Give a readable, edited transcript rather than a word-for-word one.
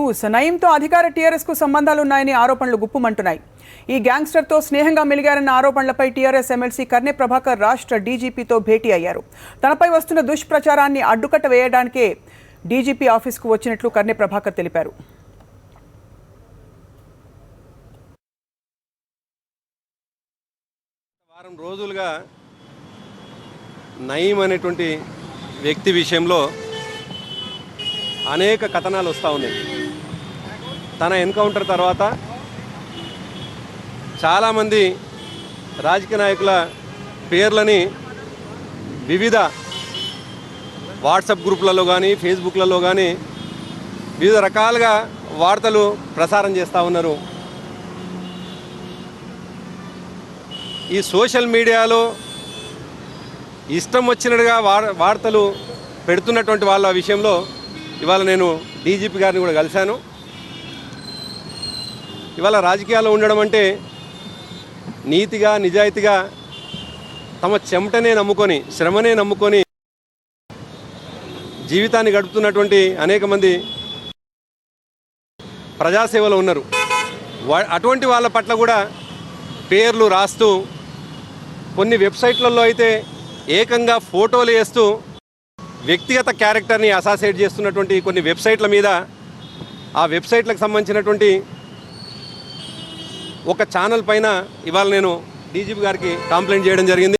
News. నయీంతో అధికార TRS కు సంబంధాలున్నాయని ఆరోపణలు గుప్పుమంటున్నాయి. ఈ గ్యాంగ్స్టర్తో స్నేహంగా మెలిగారన్న ఆరోపణలపై టీఆర్ఎస్ ఎమ్మెల్సీ కర్నె ప్రభాకర్ రాష్ట్ర డీజీపీతో భేటీ అయ్యారు. తనపై వస్తున్న దుష్ప్రచారాన్ని అడ్డుకట్ట వేయడానికే డీజీపీ ఆఫీస్కు వచ్చినట్లు కర్నె ప్రభాకర్ తెలిపారు. వారం రోజులుగా నయీం అనేటువంటి వ్యక్తి విషయంలో అనేక కథనాలు వస్తూ ఉన్నాయి. తన ఎన్కౌంటర్ తర్వాత చాలామంది రాజకీయ నాయకుల పేర్లని వివిధ వాట్సాప్ గ్రూపులలో కానీ ఫేస్బుక్లలో కానీ వివిధ రకాలుగా వార్తలు ప్రసారం చేస్తూ ఉన్నారు. ఈ సోషల్ మీడియాలో ఇష్టం వచ్చినట్టుగా వార్తలు పెడుతున్నటువంటి వాళ్ళ విషయంలో ఇవాళ నేను డీజీపీ గారిని కూడా కలిశాను. ఇవాళ రాజకీయాల్లో ఉండడం అంటే నీతిగా నిజాయితీగా తమ చెమటనే నమ్ముకొని శ్రమనే నమ్ముకొని జీవితాన్ని గడుపుతున్నటువంటి అనేక మంది ప్రజాసేవలో ఉన్నారు. అటువంటి వాళ్ళ పట్ల కూడా పేర్లు రాస్తూ కొన్ని వెబ్సైట్లలో అయితే ఏకంగా ఫోటోలు వేస్తూ వ్యక్తిగత క్యారెక్టర్ని అసాసియేట్ చేస్తున్నటువంటి కొన్ని వెబ్సైట్ల మీద ఆ వెబ్సైట్లకు సంబంధించినటువంటి ఒక ఛానల్ పైన ఇవాళ నేను డీజీపీ గారికి కంప్లైంట్ చేయడం జరిగింది.